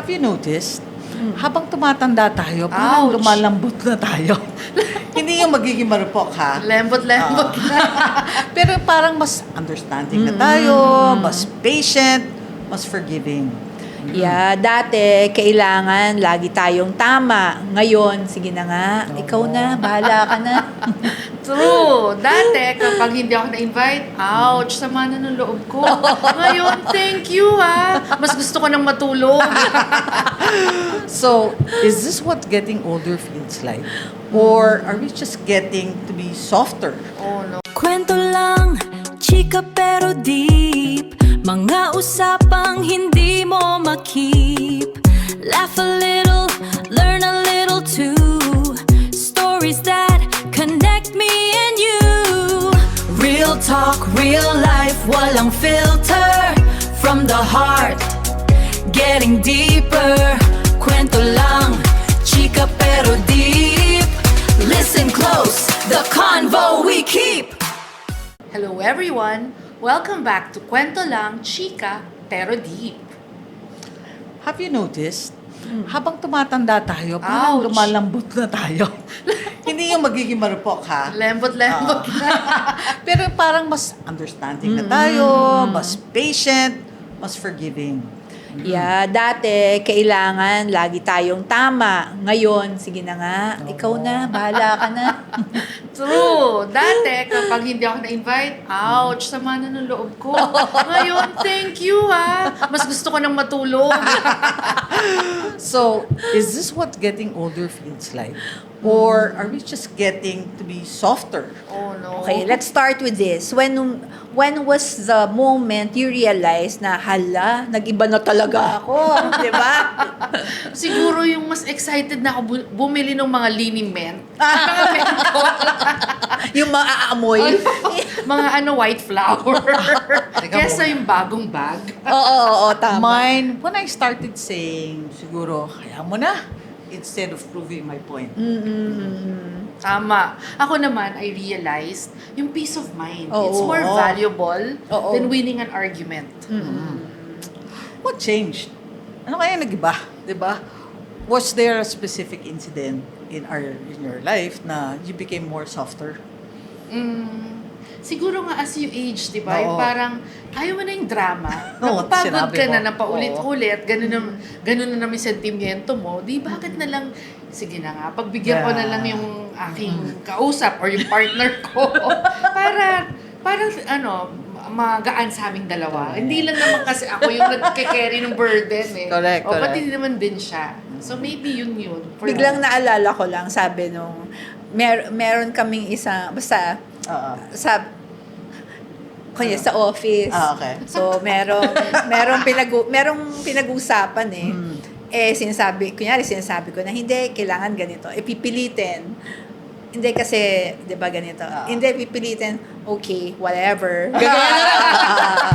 Have you noticed? Habang tumatanda tayo, parang Ouch! lumalambot na tayo. Hindi yung magiging marupok, ha? Lembot-lembot na. Pero parang mas understanding na tayo, mas patient, mas forgiving. Yeah, dati, kailangan lagi tayong tama. Ngayon, sige na nga, ikaw na, bahala ka na. True. Dati, kapag hindi ako na-invite, ouch, sama na ng loob ko. Ngayon, thank you ha. Mas gusto ko nang matulog. So, is this what getting older feels like? Or are we just getting to be softer? Oh no. Kwento lang, chika pero deep. Mga usapang hindi mo makip. Laugh a little, learn a little too. Stories that connect me and you. Real talk, real life, walang filter. From the heart, getting deeper. Kwento lang, chika pero deep. Listen close, the convo we keep. Hello everyone. Welcome back to Kwento Lang, Chika, Pero Deep. Have you noticed? Habang tumatanda tayo, parang Ouch! lumalambot na tayo. Hindi yung magiging marupok, ha? Lembot-lembot na. Pero parang mas understanding na tayo, mas patient, mas forgiving. Yeah, dati, kailangan lagi tayong tama. Ngayon, sige na nga, ikaw na, bahala ka na. True. Dati, kapag hindi ako na-invite, ouch, sama na ng loob ko. Ngayon, thank you ha. Mas gusto ko nang matulog. So, is this what getting older feels like? Or are we just getting to be softer? Oh no. Okay, let's start with this. When was the moment you realized na, hala, nag-iba na talaga ako, di ba? Siguro yung mas excited na ako bumili ng mga liniment. Mga mentol. Yung maaamoy. Mga white flour. Kesa yung bagong bag. Oo, tama. Mine, when I started saying, siguro, kaya mo na, instead of proving my point. Tama. Ako naman, I realized yung peace of mind. Oo. It's more valuable Oo. than winning an argument. What changed? Ano kaya nag-iba? Diba? Was there a specific incident in your life na you became more softer? Siguro nga as you age, di ba? Oo. Yung parang ayaw mo na yung drama. Oo, Napapagod sinabi ka mo. na na paulit-ulit. Ganun na naman yung sentimiento mo. Di bakit na lang, sige na nga, pagbigyan ko na lang yung aking kausap or yung partner ko. Parang magaan sa aming dalawa. Hindi lang naman kasi ako yung nagke-carry ng burden eh. Correct, O pati correct. naman din siya. So maybe yun. Biglang naalala ko lang, sabi nung, meron kaming isang, basta, kanya sa office. Okay. So, merong pinag-uusapan eh. Sinasabi ko na hindi, kailangan ganito. Pipilitin. Hindi kasi, di ba ganito? Hindi, pipilitin, okay, whatever. Ganyan.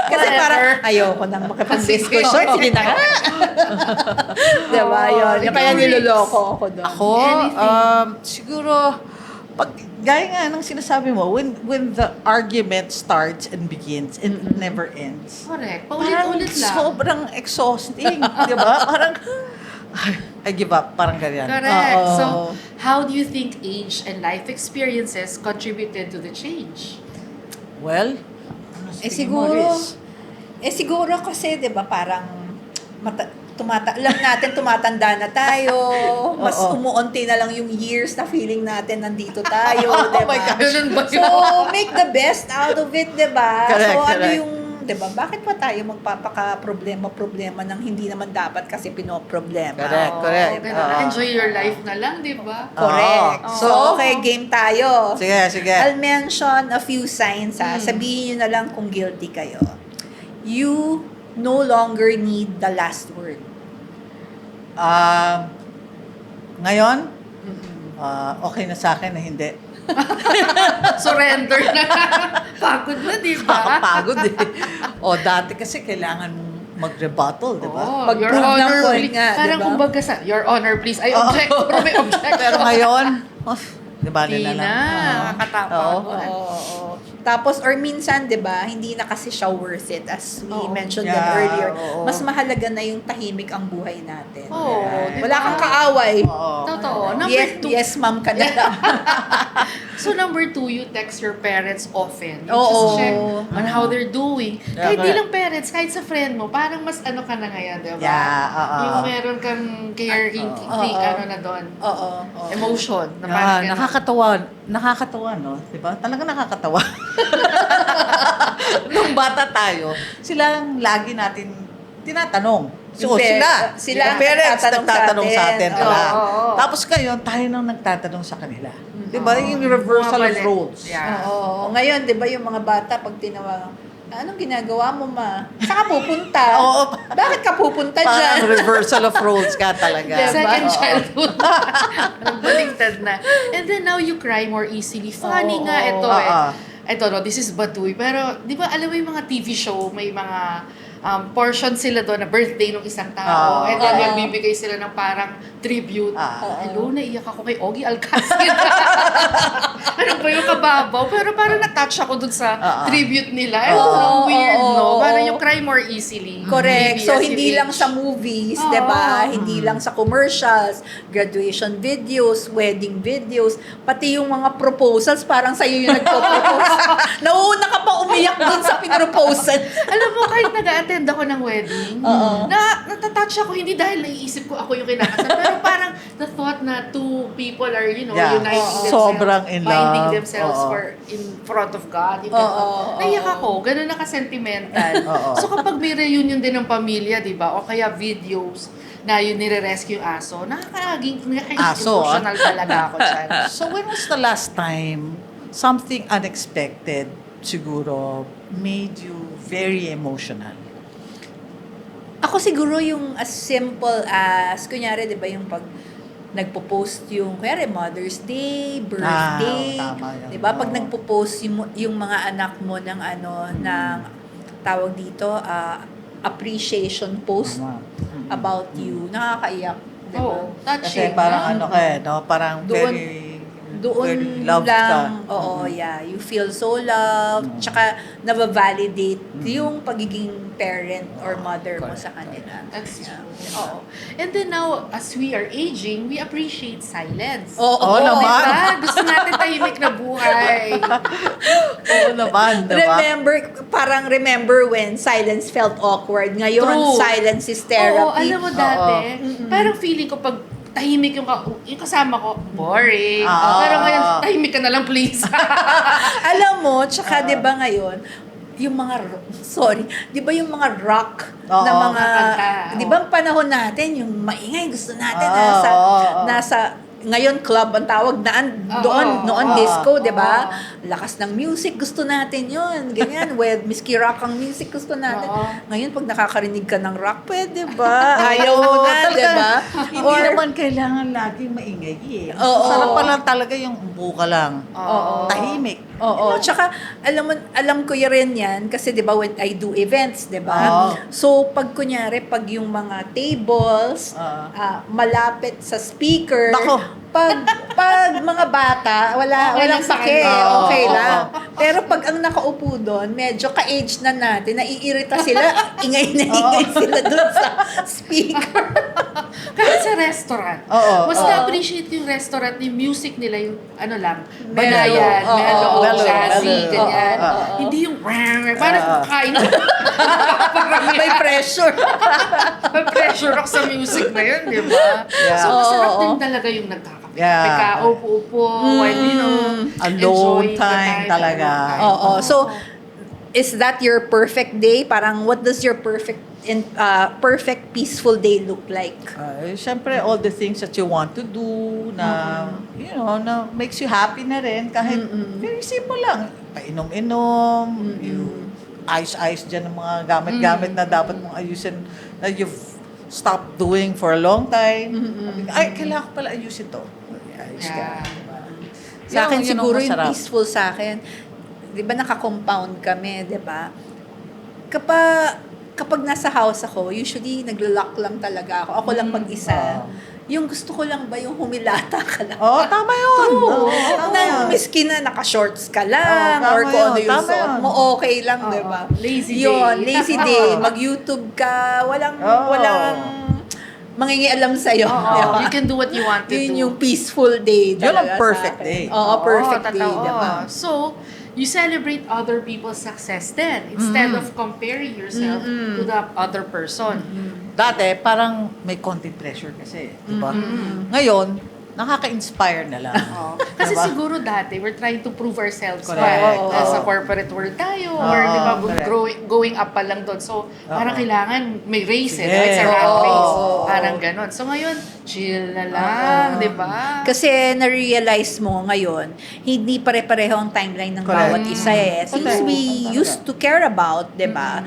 Kasi parang, ayoko nang makipag-discussion. Sige na nga. Di ba yun? Yung kaya niloloko ako doon. Ako, siguro, gaya nga ng sinasabi mo, when the argument starts and begins and it never ends. Correct. Parang Paulit-ulit lang. sobrang exhausting, di ba? Parang, I give up, parang ganyan. Correct. Oo. So, how do you think age and life experiences contributed to the change? Well, siguro kasi 'di ba parang alam natin tumatanda na tayo, mas umuunti na lang yung years na feeling natin nandito tayo, 'di ba? my gosh. Ganun ba yun? So, make the best out of it, 'di ba? Correct, So, ano correct. yung 'di ba? Bakit pa tayo magpapaka-problema nang hindi naman dapat kasi pinoproblema? Correct, correct. Ganun. Oo. Enjoy your life na lang, di ba? Correct. Oo. So, okay, game tayo. Sige. I'll mention a few signs ha. Sabihin nyo na lang kung guilty kayo. You no longer need the last word. Ngayon, okay na sa akin na hindi. Surrender na. Pagod na, di ba? Nakakapagod eh. Dati kasi kailangan mong mag-rebuttal, di ba? Oh, Mag-prove Your ng Honor, point please. nga, di Parang ba? kumbaga sa, Your Honor, please. I object. Pero may object. Pero ngayon, di ba Di nila na. lang? Nakakatapang. Oo. Tapos, or minsan, di ba, hindi na kasi siya worth it. As we Oo. mentioned Yeah, din earlier, oo. mas mahalaga na yung tahimik ang buhay natin. Oo, Diba? diba? Wala kang kaaway. Oo. Totoo. Number Yes, 2. yes, ma'am ka na lang. So number 2, you text your parents often. You Oo. just check on how they're doing. Yeah, Kahit di correct. lang parents, kahit sa friend mo, parang mas ano ka na ngayon, di ba? Yeah, oo. Yung meron kang caring, Oo. ano na doon, Oo. emotion. Na parang ganun. Nakakatawa, no? Diba? Talaga nakakatawa. Nung bata tayo, sila ang lagi natin tinatanong. So, Sila yung ang parents nagtatanong sa atin. Oo. Diba? Oo. Tapos ngayon, tayo nang nagtatanong sa kanila. Diba? Yung reversal of Bumabalik. roles. Yeah. Oo. Ngayon, di ba yung mga bata, pag tinawagan, anong ginagawa mo, ma? Saan ka pupunta? Oo. Bakit ka pupunta Parang dyan? reversal of roles ka talaga. Diba? Second Oo. childhood. Baliktad na. And then now you cry more easily. Funny Oo, nga ito oo. Ito, no, this is Batuy. Pero, di ba, alam mo yung mga TV show, may mga portion sila doon na birthday ng isang tao. Oo. And then, Oo. magbibigay sila ng parang tribute. Oo. Hello, naiyak ako kay Ogie Alcacid. Ano ba yung kababaw? Pero parang na-touch ako dun sa Oo. tribute nila. Oo, Ang weird, oo, no? oo. Parang you cry more easily. Correct. Maybe So, as you hindi lang age. sa movies, Oo. di ba? Hindi lang sa commercials, graduation videos, wedding videos, pati yung mga proposals, parang sa'yo yung nagpo-propose. Nauuna ka pa umiyak dun sa pinroposan. Alam mo, kahit nag-attend ako ng wedding, Oo. natatouch ako, hindi dahil naiisip ko ako yung kinakasal, pero parang the thought na two people are, you know, Yeah. uniting Oo. themselves, Sobrang in finding love. themselves Oo. for in front of God. Yung Oo, ganun. oo. Naiyak ako, ganun na ka-sentimental. Oo. So kapag may reunion din ng pamilya, di ba, o kaya videos na yung nire-rescue yung aso, nakaka-emotional talaga ako dyan. So, when was the last time something unexpected siguro made you very emotional? Ako siguro yung as simple as, kunyari, di ba yung pag nagpo-post yung, kunyari, Mother's Day, birthday, tama yan. di ba? Pag Oo. nagpo-post yung mga anak mo ng ano, ng tawag dito, appreciation post Tama. about you, nakakaiyak, di ba? Oo, Kasi touching. parang ano ka eh, no? Parang Doon- very Doon loved lang, ka. oo, yeah, you feel so loved, tsaka nabavalidate yung pagiging parent or mother mo Correct, sa kanila. That's Yeah. true. Oo. And then now, as we are aging, we appreciate silence. Oo, Oo naman. Diba? Gusto natin tahimik na buhay. Oo naman, diba? Remember when silence felt awkward. Ngayon, True. silence is Oo, therapy. alam mo dati, parang feeling ko pag tahimik yung kasama ko, boring. Oo. Pero ngayon, tahimik ka na lang please. Alam mo, tsaka 'di ba ngayon, yung mga di ba yung mga rock Oo. na mga Kanta. 'di ba ang panahon natin yung maingay gusto natin Oo, oo. nasa ngayon club ang tawag Oo, noon oo, disco, 'di oo. ba? Lakas ng music gusto natin 'yun. Ganyan, with miski rock ang music gusto natin. Oo. Ngayon pag nakakarinig ka ng rock, pwede ba? Ayaw mo na, talaga. 'di ba? Hindi naman kailangan laging maingay eh. Oo. Sarap pa lang talaga yung umupo ka lang. Oo. Tahimik. Oo, tsaka alam ko rin yan kasi 'di ba when I do events, 'di ba? Oo. So pag kunyari pag yung mga tables malapit sa speaker, Nako. pag mga bata, Okay walang lang sa pake, kanila. Oo, okay oo, lang. oo. Pero pag ang nakaupo doon, medyo ka-age na natin, naiirita sila, ingay na ingay sila doon sa speaker. Kahit sa restaurant. Oo, Mas oo. na-appreciate yung restaurant, yung music nila, yung ano lang, Mellow. banayan, Oo, mellow, mellow, jazzy, mellow. ganyan. Oo, oo, oo. Hindi yung parang kain. May pressure. May pressure ako sa music na yun, di ba? Yeah. So, masarap Oo. din talaga yung nagkakape. Yeah. Nagka-upo-upo, while, you know, Alone enjoying the time talaga. alone time. Oo. So, is that your perfect day? Parang, what does your perfect peaceful day look like? Syempre, all the things that you want to do na, you know, na makes you happy na rin. Kahit very simple lang. Painom-inom, yung ayos-ayos dyan ng mga gamit-gamit na dapat mong ayusin na you've stopped doing for a long time. Ay, kailangan ko pala ayusin to. Ayos ka. Yeah. Sa akin Yun ang siguro yung masarap. peaceful sa akin, 'di ba naka-compound kami, 'di ba? kapag nasa house ako, usually naglo-lock lang talaga ako. Ako lang mag-isa. Yung gusto ko lang ba yung humilata ka lang? Oo, tama yun. Oo, tama Na yun. miskin na naka-shorts ka lang, Oo, tama or kung ano yun, yung tama suot yun. mo, okay lang, di ba? Lazy Yun, day. lazy day. Mag-YouTube ka, walang mangingialam sa'yo. Oo, di ba? you can do what you want to Yun do. yung peaceful day Yun ang talaga sa perfect akin. day. Oo, perfect day, totoo. di ba? So, you celebrate other people's success then instead of comparing yourself to the other person. Dati, parang may content pressure kasi, di ba? Ngayon, nakaka-inspire na lang. Kasi Diba? siguro dati, we're trying to prove ourselves Correct. pa. Nasa corporate world tayo, or di ba, correct. going up pa lang doon. So, parang kailangan may race, Sige. It's a rat Oo. race. Parang ganon. So, ngayon, chill na lang, di ba? Kasi na-realize mo ngayon, hindi pare-pareho ang timeline ng Correct. bawat isa eh. Since Correct. we used to care about, di ba?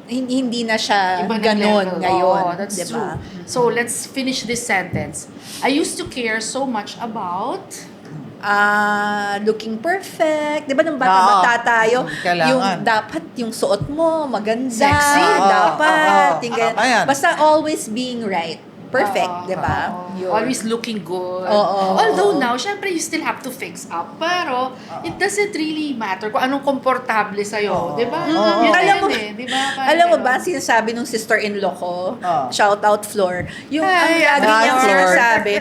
Hindi na siya Iba ng ganon level. ngayon. Oo, that's di ba? true. So, let's finish this sentence. I used to care so much about... Looking perfect. Di ba nung bata-bata tayo, Kailangan. yung dapat yung suot mo maganda. Sexy. Dapat. Yung ganyan. Tama yan. Basta always being right. Perfect, Oo, di ba? oo. Yun. Always looking good. Oo, Although oo. now, syempre, you still have to fix up. Pero, it doesn't really matter kung anong komportable sa'yo. Di ba? Oo. Yun Alam na mo- yan eh. Di ba? Parang Alam mo ganon. ba, sinasabi nung sister-in-law ko, Ah. shout out Flor, yung Hi, ang lagi Hi, niyang Flor. sinasabi,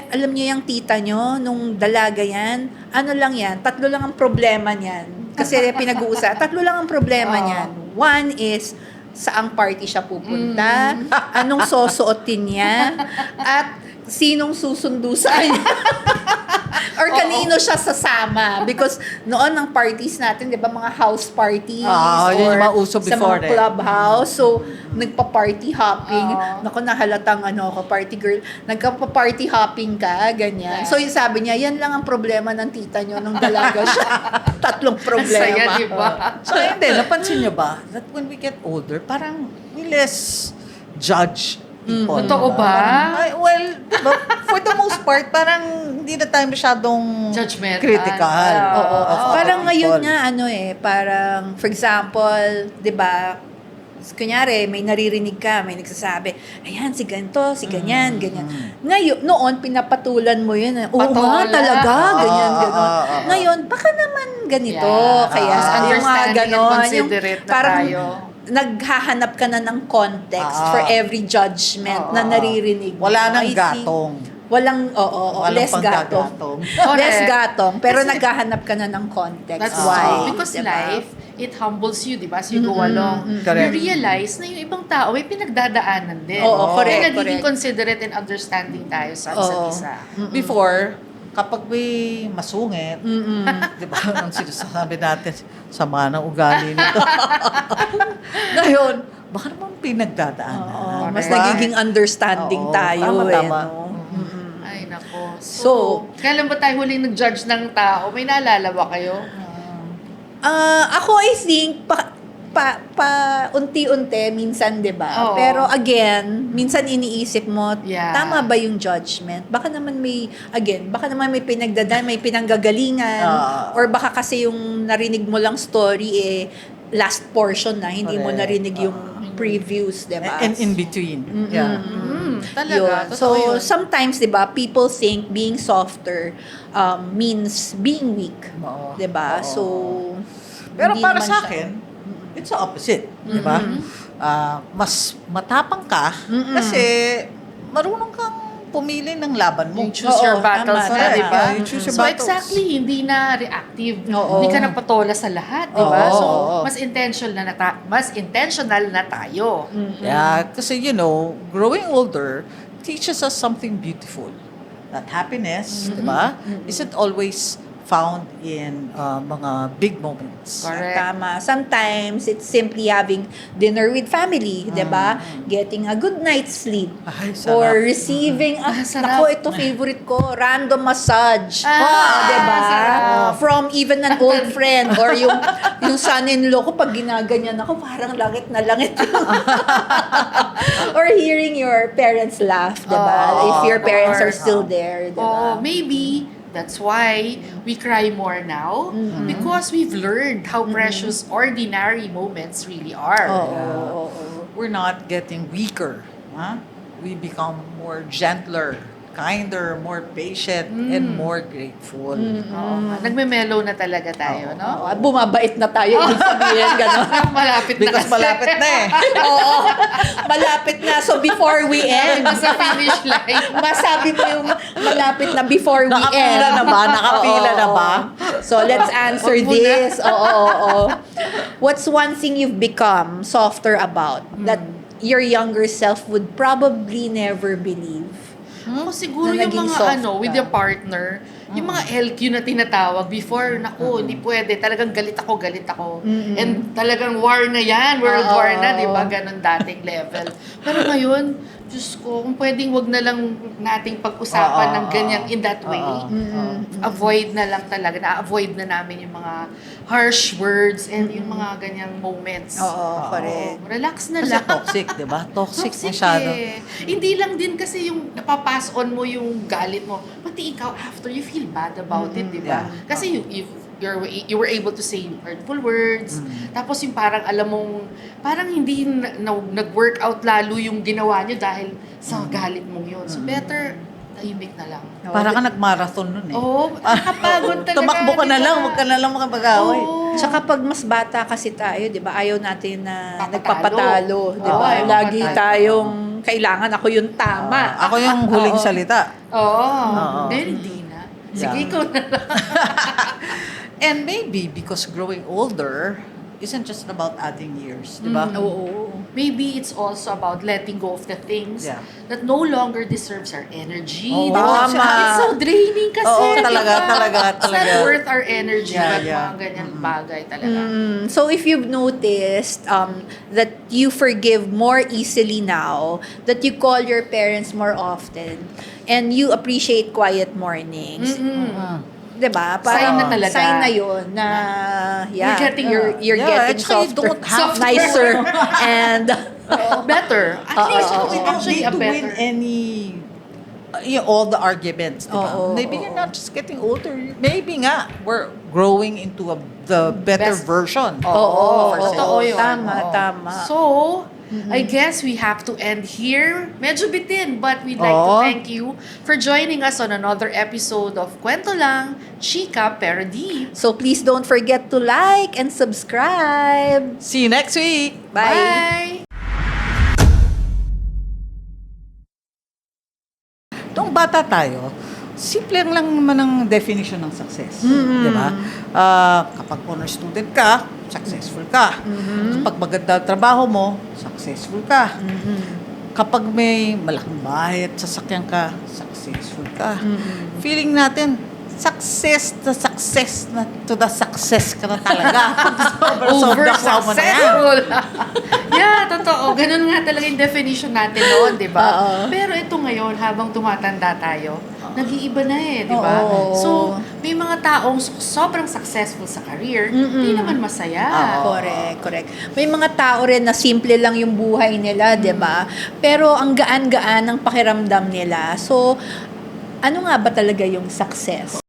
alam niyo yung tita niyo, nung dalaga yan, ano lang yan, 3 lang ang problema niyan. Kasi pinag-uusap, 3 lang ang problema niyan. One is, saang party siya pupunta, anong susuotin niya, at sinong susundo sa kanya. Or kanino siya sasama. Because noon ang parties natin, di ba, mga house parties. Yun yung mga uso sa before mga eh. clubhouse. So, nagpa-party hopping. Naku, nahalatang ako, party girl. Nagpa-party hopping ka, ganyan. So, yung sabi niya, yan lang ang problema ng tita niyo nung dalaga siya. 3 problema. Saya, di ba? So, hindi, napansin nyo ba that when we get older, parang we less judge people. Totoo ba? Ay, well, diba, for the most part, parang hindi na tayo masyadong Judgmental. critical. Oo. of other Parang ngayon people. nga, parang, for example, di ba, kunyari, may naririnig ka, may nagsasabi, ayan, si ganito, si ganyan, ganyan. Ngayon, noon, pinapatulan mo yun. Oo nga, Patola. talaga, ganyan, ganon. oo. Ngayon, baka naman ganito. Yeah. Kaya, yung mga Understanding and ganon. Yung considerate na parang, tayo. naghahanap ka na ng context for every judgment na naririnig mo. Wala nang I think, gatong. Walang, oo, Walang less gatong. panggagatong. Less gatong, pero Kasi- naghahanap ka na ng context. That's Why? true. Because Diba? life, it humbles you, di ba? So you go along. Correct. You realize na yung ibang tao may pinagdadaanan din. Oo, correct, Kaya nagiging correct. considerate and understanding tayo sa isa't Oo. isa. Before, kapag may masungit, di ba, ang sinasabi natin, sama ng ugali nito. Ngayon, baka naman pinagdadaanan. Oo, mas Diba? nagiging understanding Oo, tayo. tama. No? Ay, nako. So, kailan ba tayo huling nag-judge ng tao? May naalala ba kayo? Ako, I think, unti-unti, minsan, di ba? Oo. Pero again, minsan iniisip mo, Yeah. tama ba yung judgment? Baka naman may pinagdadan, may pinanggagalingan, or baka kasi yung narinig mo lang story, last portion na, hindi mo Correct. narinig yung previews, di ba? And in between. Yeah. Talaga, Yun. totoo So, yun. sometimes, di ba, people think being softer means being weak. Oo. Di ba? Oo. So, Pero hindi para naman sa siya- akin, it's the opposite. Di ba? Mas matapang ka kasi marunong kang pumili ng laban mo. You choose your Oo, battles tama, na, di ba? tama. You choose your So battles. exactly, hindi na reactive. Oo. Hindi ka na patola sa lahat, di ba? Oo, So, oo. mas intentional na tayo. Yeah, kasi growing older teaches us something beautiful. That happiness, di ba, isn't always found in mga big moments. Correct. Tama. Sometimes, it's simply having dinner with family, di ba? Getting a good night's sleep. Ay, sarap. Or receiving, sarap. nako, ito favorite ko, random massage. Ah, di ba? sarap. From even an old friend or yung son-in-law ko, pag ginaganyan ako, parang langit na langit. Or hearing your parents laugh, di ba? Oo, If your parents or- are still there, di Oh, ba? maybe That's why we cry more now because we've learned how precious ordinary moments really are. Oo. We're not getting weaker. Huh? We become more gentler, kinder, more patient, and more grateful. Oo nga. Nagme-mellow na talaga tayo, no? At bumabait na tayo, ibig sabihin, gano'n. Malapit na Because kasi. malapit na eh. Oo, malapit na. So, before we end, Sa finish line. masabi mo yung malapit na before we end. Nakapila na ba? Nakapila Oo, na ba? oo. So, let's answer Wag mo na. this. Oo. What's one thing you've become softer about that your younger self would probably never believe? Ako siguro Na yung naging mga soft with ka. your partner, yung mga LQ na tinatawag before, naku, hindi pwede. Talagang galit ako. And talagang war na yan, world Oo. war na, di ba? Ganon dating level. Pero ngayon, Diyos ko, kung pwedeng wag na lang nating pag-usapan ng ganyan in that way. Avoid na lang talaga. Na-avoid na namin yung mga harsh words and yung mga ganyang moments. Oo, correct. Relax na Kasi lang. toxic, di ba? Toxic Toxic masyado. eh. Hindi lang din kasi yung napapass on mo yung galit mo. Pati ikaw, after you feel bad about it, di ba? Yeah. Kasi you were able to say hurtful words. Tapos yung parang alam mong, parang hindi nag-work out lalo yung ginawa nyo dahil sa galit mong yun. So better, tahimik na lang. Para ka nag-marathon nun eh. Oo, nakapagod talaga. Tumakbo ka na di ba? lang, wag ka na lang makapag-away. Oo. Tsaka pag mas bata kasi tayo, 'di ba? Ayaw natin na Papatalo. nagpapatalo, 'di ba? Oo, ayaw Lagi papatalo. tayong kailangan ako yung tama. Ako yung huling Oo. salita. Oo. Hindi na. Sige, Yeah. ikaw na lang. And maybe because growing older isn't just about adding years, di ba? Oo. Maybe it's also about letting go of the things Yeah. that no longer deserves our energy. Oo, Di ba? tama. It's so draining kasi. Oo, di talaga, ba? talaga. It's not worth our energy. Yeah, But yeah. mga ganyan bagay talaga. So if you've noticed that you forgive more easily now, that you call your parents more often, and you appreciate quiet mornings, Mm-mm. 'di ba? Sign na talaga. Sign na 'yun na We're yeah, getting- you're Yeah, getting at saka you softer, don't have to- nicer, and Better. At least oo, it's You don't actually need a to win better. any all the arguments, di ba? Oo, Maybe oo, you're not just getting older. Maybe nga, we're growing into the better Best. version. Oo, for totoo ourselves. yun. tama, Oo. tama. So, I guess we have to end here. Medyo bitin, but we'd like to Oo. thank you for joining us on another episode of Kwento Lang, Chika Pero Deep. So please don't forget to like and subscribe. See you next week! Bye. Nung bata tayo, simple lang naman ang definition ng success. Di ba? Kapag honor student ka, successful ka. Kapag maganda ang trabaho mo, successful ka. Kapag may malaking bahay at sasakyan ka, successful ka. Feeling natin, success na to the success ka na talaga. Over Sobra-sobra mo na yan. successful. Yeah, totoo. Ganun nga talaga yung definition natin noon, di ba? Oo. Pero ito ngayon, habang tumatanda tayo, nag-iiba na eh, di ba? Oo. So, may mga taong sobrang successful sa career, hindi naman masaya. Correct. May mga tao rin na simple lang yung buhay nila, 'di ba? Pero ang gaan-gaan ng pakiramdam nila. So, ano nga ba talaga yung success?